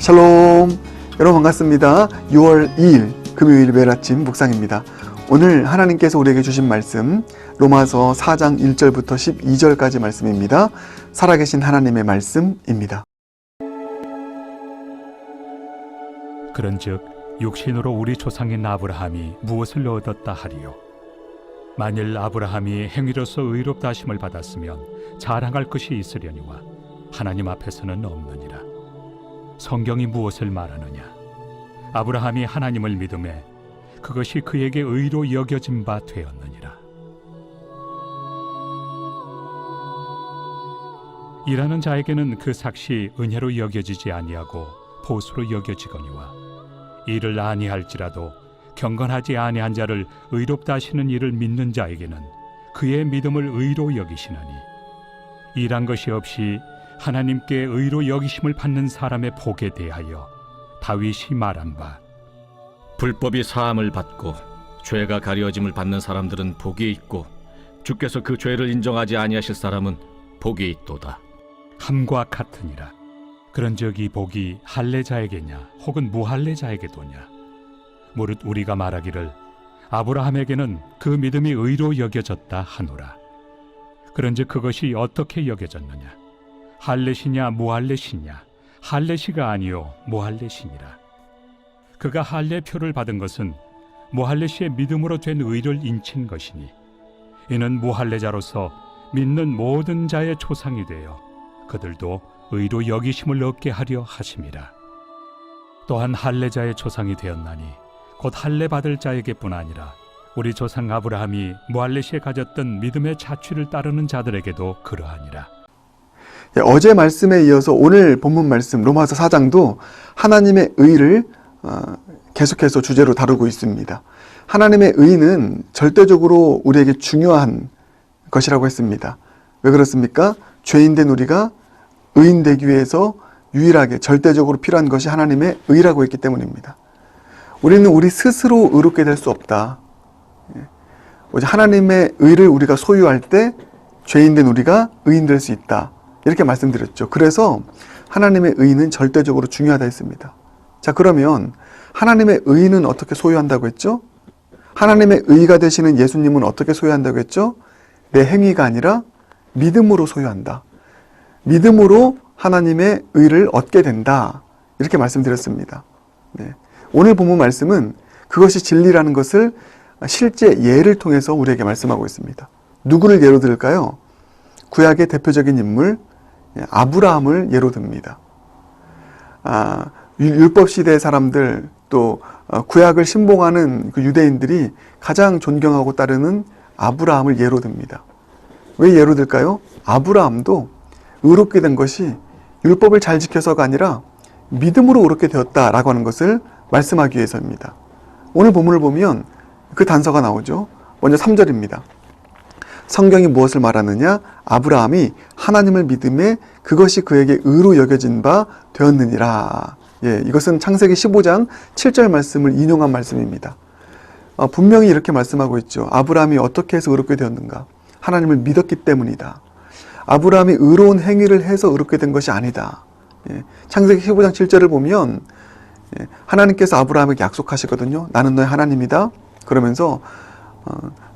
샬롬, 여러분 반갑습니다. 6월 2일 금요일 매일 아침 묵상입니다. 오늘 하나님께서 우리에게 주신 말씀 로마서 4장 1절부터 12절까지 말씀입니다. 살아계신 하나님의 말씀입니다. 그런즉 육신으로 우리 조상인 아브라함이 무엇을 얻었다 하리요? 만일 아브라함이 행위로서 의롭다 하심을 받았으면 자랑할 것이 있으려니와 하나님 앞에서는 없느니라. 성경이 무엇을 말하느냐? 아브라함이 하나님을 믿음에 그것이 그에게 의로 여겨진 바 되었느니라. 일하는 자에게는 그 삭시 은혜로 여겨지지 아니하고 보수로 여겨지거니와 일을 아니할지라도 경건하지 아니한 자를 의롭다 하시는 이를 믿는 자에게는 그의 믿음을 의로 여기시나니 일한 것이 없이 하나님께 의로 여기심을 받는 사람의 복에 대하여 다윗이 말한 바 불법이 사함을 받고 죄가 가려짐을 받는 사람들은 복이 있고 주께서 그 죄를 인정하지 아니하실 사람은 복이 있도다 함과 같으니라. 그런즉 이 복이 할례자에게냐 혹은 무할례자에게도냐? 무릇 우리가 말하기를 아브라함에게는 그 믿음이 의로 여겨졌다 하노라. 그런즉 그것이 어떻게 여겨졌느냐? 할례시냐 무할례시냐? 할례시가 아니요 무할례시니라. 그가 할례표를 받은 것은 무할례시의 믿음으로 된 의를 인친 것이니 이는 무할례자로서 믿는 모든 자의 조상이 되어 그들도 의로 여기심을 얻게 하려 하심이라. 또한 할례자의 조상이 되었나니 곧 할례 받을 자에게뿐 아니라 우리 조상 아브라함이 무할례시에 가졌던 믿음의 자취를 따르는 자들에게도 그러하니라. 어제 말씀에 이어서 오늘 본문 말씀 로마서 4장도 하나님의 의를 계속해서 주제로 다루고 있습니다. 하나님의 의는 절대적으로 우리에게 중요한 것이라고 했습니다. 왜 그렇습니까? 죄인된 우리가 의인되기 위해서 유일하게 절대적으로 필요한 것이 하나님의 의라고 했기 때문입니다. 우리는 우리 스스로 의롭게 될 수 없다. 오직 하나님의 의를 우리가 소유할 때 죄인된 우리가 의인 될 수 있다. 이렇게 말씀드렸죠. 그래서 하나님의 의는 절대적으로 중요하다 했습니다. 자, 그러면 하나님의 의는 어떻게 소유한다고 했죠? 하나님의 의가 되시는 예수님은 어떻게 소유한다고 했죠? 내 행위가 아니라 믿음으로 소유한다. 믿음으로 하나님의 의를 얻게 된다. 이렇게 말씀드렸습니다. 네. 오늘 본문 말씀은 그것이 진리라는 것을 실제 예를 통해서 우리에게 말씀하고 있습니다. 누구를 예로 들을까요? 구약의 대표적인 인물 아브라함을 예로 듭니다. 율법 시대의 사람들 또 구약을 신봉하는 그 유대인들이 가장 존경하고 따르는 아브라함을 예로 듭니다. 왜 예로 들까요? 아브라함도 의롭게 된 것이 율법을 잘 지켜서가 아니라 믿음으로 의롭게 되었다라고 하는 것을 말씀하기 위해서입니다. 오늘 본문을 보면 그 단서가 나오죠. 먼저 3절입니다. 성경이 무엇을 말하느냐? 아브라함이 하나님을 믿음에 그것이 그에게 의로 여겨진 바 되었느니라. 이것은 창세기 15장 7절 말씀을 인용한 말씀입니다. 분명히 이렇게 말씀하고 있죠. 아브라함이 어떻게 해서 의롭게 되었는가? 하나님을 믿었기 때문이다. 아브라함이 의로운 행위를 해서 의롭게 된 것이 아니다. 창세기 15장 7절을 보면 하나님께서 아브라함에게 약속하시거든요. 나는 너의 하나님이다. 그러면서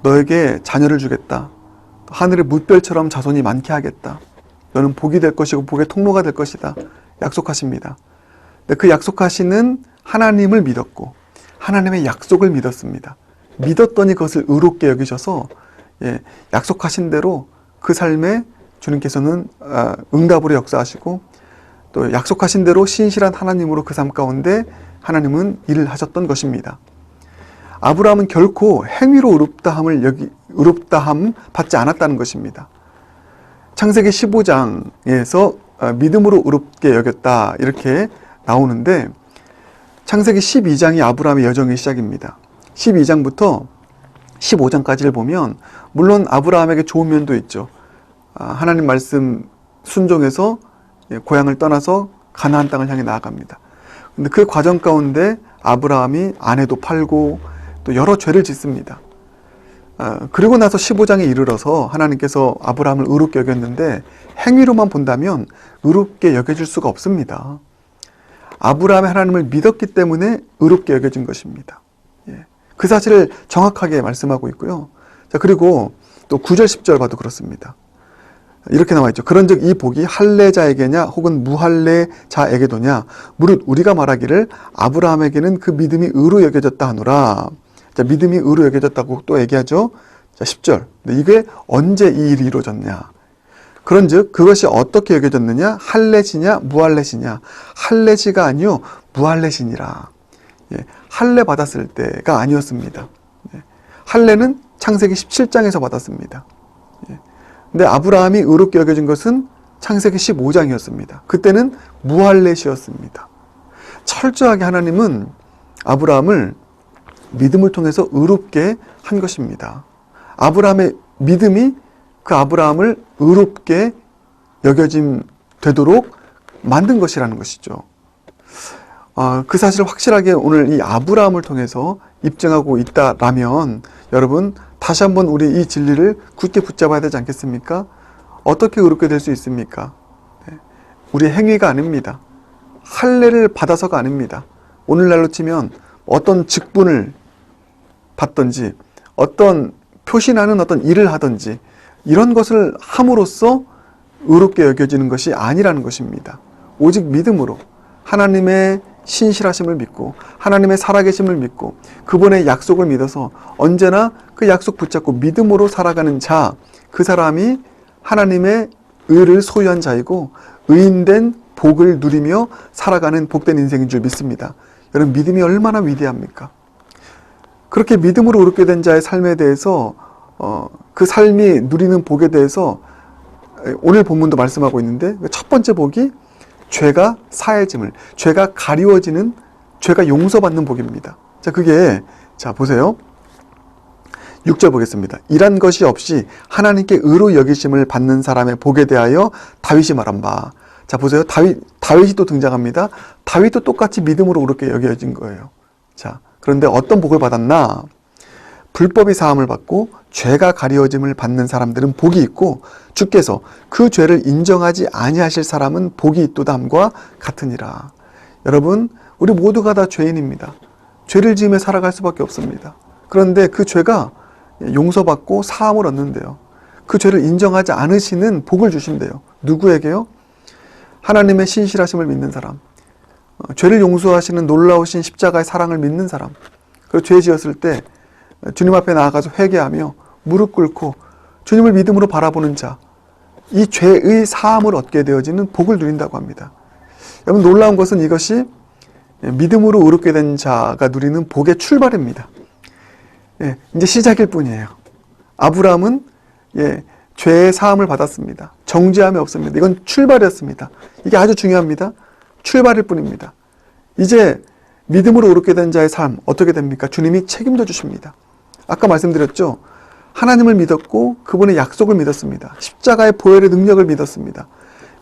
너에게 자녀를 주겠다. 하늘의 물별처럼 자손이 많게 하겠다. 너는 복이 될 것이고 복의 통로가 될 것이다. 약속하십니다. 그 약속하시는 하나님을 믿었고 하나님의 약속을 믿었습니다. 믿었더니 그것을 의롭게 여기셔서 약속하신 대로 그 삶에 주님께서는 응답으로 역사하시고 또 약속하신 대로 신실한 하나님으로 그 삶 가운데 하나님은 일을 하셨던 것입니다. 아브라함은 결코 행위로 의롭다함 받지 않았다는 것입니다. 창세기 15장에서 믿음으로 의롭게 여겼다 이렇게 나오는데 창세기 12장이 아브라함의 여정의 시작입니다. 12장부터 15장까지를 보면 물론 아브라함에게 좋은 면도 있죠. 하나님 말씀 순종해서 고향을 떠나서 가나안 땅을 향해 나아갑니다. 근데 그 과정 가운데 아브라함이 아내도 팔고 또 여러 죄를 짓습니다. 그리고 나서 15장에 이르러서 하나님께서 아브라함을 의롭게 여겼는데 행위로만 본다면 의롭게 여겨질 수가 없습니다. 아브라함이 하나님을 믿었기 때문에 의롭게 여겨진 것입니다. 예. 그 사실을 정확하게 말씀하고 있고요. 자, 그리고 또 9절 10절 봐도 그렇습니다. 이렇게 나와 있죠. 그런즉 이 복이 할례자에게냐 혹은 무할례자에게도냐 무릇 우리가 말하기를 아브라함에게는 그 믿음이 의로 여겨졌다 하노라. 자, 믿음이 의로 여겨졌다고 또 얘기하죠. 자, 10절. 이게 언제 이 일이 이루어졌냐? 그런즉 그것이 어떻게 여겨졌느냐? 할례시냐 무할례시냐? 할례시가 아니요 무할례시니라. 예, 할례 받았을 때가 아니었습니다. 예, 할례는 창세기 17장에서 받았습니다. 예, 근데 아브라함이 의롭게 여겨진 것은 창세기 15장이었습니다. 그때는 무할례시였습니다. 철저하게 하나님은 아브라함을 믿음을 통해서 의롭게 한 것입니다. 아브라함의 믿음이 그 아브라함을 의롭게 여겨짐 되도록 만든 것이라는 것이죠. 그 사실을 확실하게 오늘 이 아브라함을 통해서 입증하고 있다라면 여러분 다시 한번 우리 이 진리를 굳게 붙잡아야 되지 않겠습니까? 어떻게 의롭게 될 수 있습니까? 우리의 행위가 아닙니다. 할례를 받아서가 아닙니다. 오늘날로 치면 어떤 직분을 받든지 어떤 표시나는 어떤 일을 하든지 이런 것을 함으로써 의롭게 여겨지는 것이 아니라는 것입니다. 오직 믿음으로 하나님의 신실하심을 믿고 하나님의 살아계심을 믿고 그분의 약속을 믿어서 언제나 그 약속 붙잡고 믿음으로 살아가는 자, 그 사람이 하나님의 의를 소유한 자이고 의인된 복을 누리며 살아가는 복된 인생인 줄 믿습니다. 여러분 믿음이 얼마나 위대합니까? 그렇게 믿음으로 의롭게 된 자의 삶에 대해서 그 삶이 누리는 복에 대해서 오늘 본문도 말씀하고 있는데 첫 번째 복이 죄가 사해짐을, 죄가 가리워지는, 죄가 용서받는 복입니다. 자, 그게 자 보세요. 6절 보겠습니다. 이란 것이 없이 하나님께 의로 여기심을 받는 사람의 복에 대하여 다윗이 말한 바. 자 보세요. 다윗이 또 등장합니다. 다윗도 똑같이 믿음으로 의롭게 여겨진 거예요. 자, 그런데 어떤 복을 받았나? 불법이 사함을 받고 죄가 가리워짐을 받는 사람들은 복이 있고 주께서 그 죄를 인정하지 아니하실 사람은 복이 있도다함과 같으니라. 여러분 우리 모두가 다 죄인입니다. 죄를 지으며 살아갈 수밖에 없습니다. 그런데 그 죄가 용서받고 사함을 얻는데요. 그 죄를 인정하지 않으시는 복을 주신대요. 누구에게요? 하나님의 신실하심을 믿는 사람, 죄를 용서하시는 놀라우신 십자가의 사랑을 믿는 사람, 그리고 죄 지었을 때 주님 앞에 나아가서 회개하며 무릎 꿇고 주님을 믿음으로 바라보는 자, 이 죄의 사함을 얻게 되어지는 복을 누린다고 합니다. 여러분 놀라운 것은 이것이 믿음으로 의롭게 된 자가 누리는 복의 출발입니다. 이제 시작일 뿐이에요. 아브라함은 죄의 사함을 받았습니다. 정죄함이 없습니다. 이건 출발이었습니다. 이게 아주 중요합니다. 출발일 뿐입니다. 이제 믿음으로 의롭게 된 자의 삶 어떻게 됩니까? 주님이 책임져 주십니다. 아까 말씀드렸죠. 하나님을 믿었고 그분의 약속을 믿었습니다. 십자가의 보혈의 능력을 믿었습니다.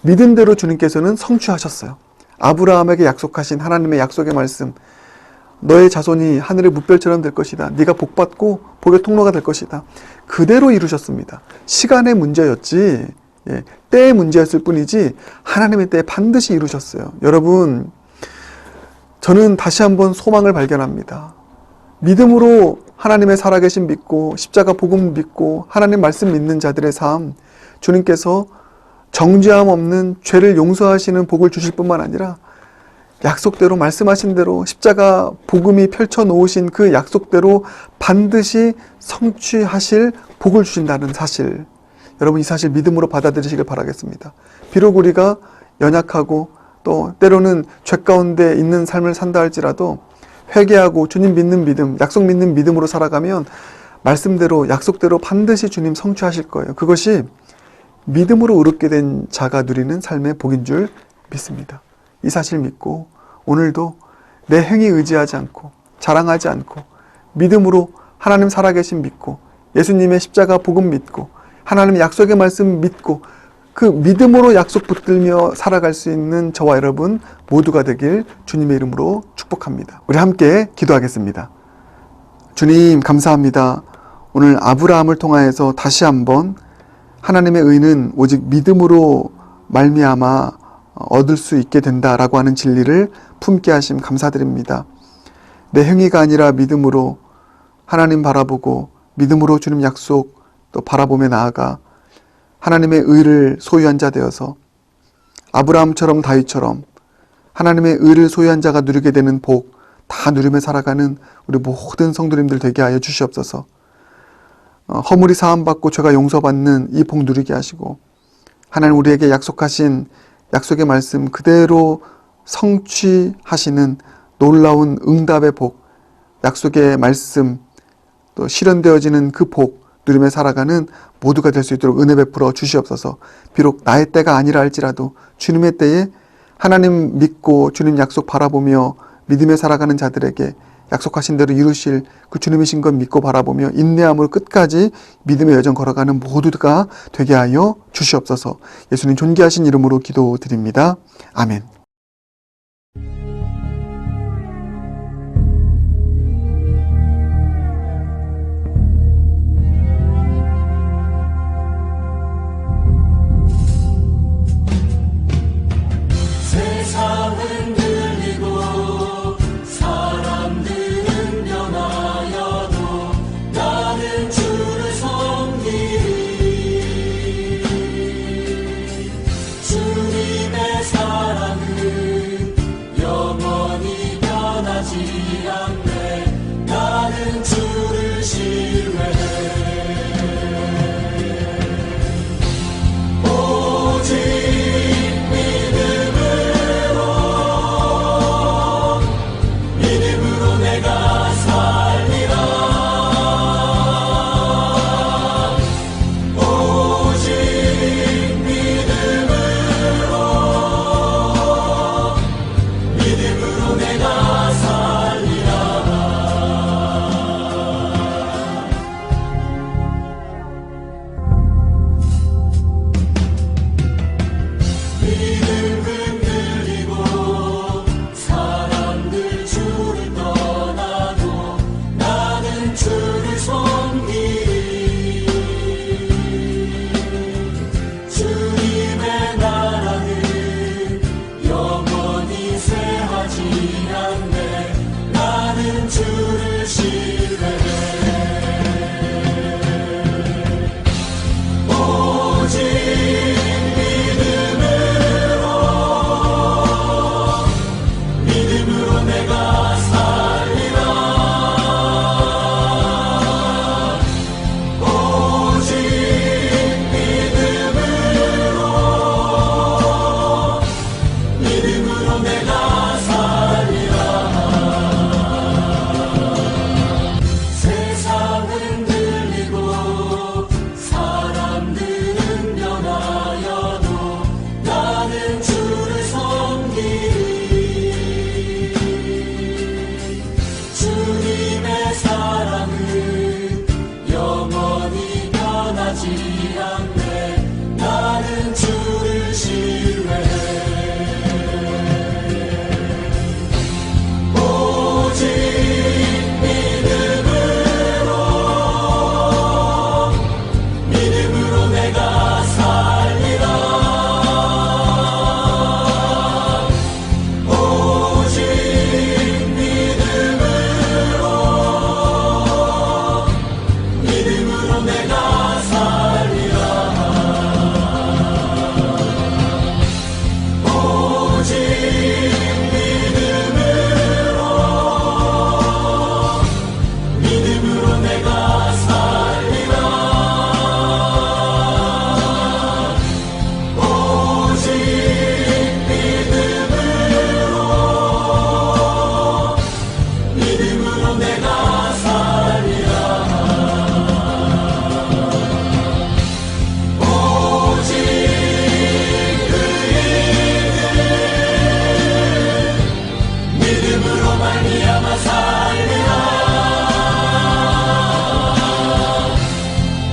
믿은 대로 주님께서는 성취하셨어요. 아브라함에게 약속하신 하나님의 약속의 말씀, 너의 자손이 하늘의 무별처럼 될 것이다. 네가 복받고 복의 통로가 될 것이다. 그대로 이루셨습니다. 시간의 문제였지 때의 문제였을 뿐이지 하나님의 때에 반드시 이루셨어요. 여러분 저는 다시 한번 소망을 발견합니다. 믿음으로 하나님의 살아계신 믿고 십자가 복음 믿고 하나님 말씀 믿는 자들의 삶, 주님께서 정죄함 없는 죄를 용서하시는 복을 주실 뿐만 아니라 약속대로 말씀하신 대로 십자가 복음이 펼쳐놓으신 그 약속대로 반드시 성취하실 복을 주신다는 사실, 여러분 이 사실 믿음으로 받아들이시길 바라겠습니다. 비록 우리가 연약하고 또 때로는 죄 가운데 있는 삶을 산다 할지라도 회개하고 주님 믿는 믿음, 약속 믿는 믿음으로 살아가면 말씀대로 약속대로 반드시 주님 성취하실 거예요. 그것이 믿음으로 의롭게 된 자가 누리는 삶의 복인 줄 믿습니다. 이 사실 믿고 오늘도 내 행위 의지하지 않고 자랑하지 않고 믿음으로 하나님 살아계신 믿고 예수님의 십자가 복음 믿고 하나님의 약속의 말씀 믿고 그 믿음으로 약속 붙들며 살아갈 수 있는 저와 여러분 모두가 되길 주님의 이름으로 축복합니다. 우리 함께 기도하겠습니다. 주님 감사합니다. 오늘 아브라함을 통하여서 다시 한번 하나님의 의는 오직 믿음으로 말미암아 얻을 수 있게 된다라고 하는 진리를 품게 하심 감사드립니다. 내 행위가 아니라 믿음으로 하나님 바라보고 믿음으로 주님 약속 또 바라보며 나아가 하나님의 의를 소유한 자 되어서 아브라함처럼 다윗처럼 하나님의 의를 소유한 자가 누리게 되는 복 다 누리며 살아가는 우리 모든 성도님들 되게 하여 주시옵소서. 허물이 사함받고 죄가 용서받는 이 복 누리게 하시고 하나님 우리에게 약속하신 약속의 말씀 그대로 성취하시는 놀라운 응답의 복, 약속의 말씀 또 실현되어지는 그 복 누리며 살아가는 모두가 될 수 있도록 은혜 베풀어 주시옵소서. 비록 나의 때가 아니라 할지라도 주님의 때에 하나님 믿고 주님 약속 바라보며 믿음에 살아가는 자들에게 약속하신 대로 이루실 그 주님이신 것 믿고 바라보며 인내함으로 끝까지 믿음의 여정 걸어가는 모두가 되게 하여 주시옵소서. 예수님 존귀하신 이름으로 기도드립니다. 아멘. 세상은 들리고 사람들은 변하여도 나는 주를 섬기리. 주님의 사랑은 영원히 변하지 않네. 나는 주를 신뢰해. 오직 내가 살리라. 오직 믿음으로 내가 살리라. 믿음 흔들리고 사람들 주를 떠나도 나는 주를 섬기리. 주님의 나라는 영원히 쇠하지 않네. 나는 주를 신뢰해. 오직 믿음으로 내가 살리라. 오직 믿음으로 내가 살리라. 세상은 들리고 사람들은 변하여도 나는 주를 섬기리. 주님의 사랑은 영원히 변하지 않네. 나는 주를 신뢰해. 오직 믿음으로 내가 살리라. 오직 믿음으로 내가 살리라. 오직 믿음으로 내가 살리라. 오직 믿음으로 내가 살리라. 오직 믿음으로 말미암아 살리라.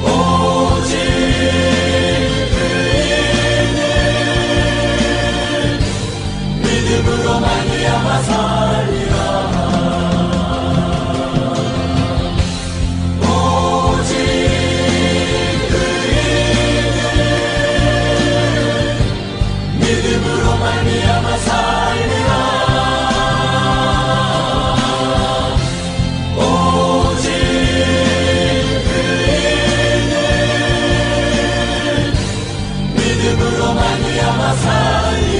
오직 믿음으로 말미암아 살리라. 말미암아 살리라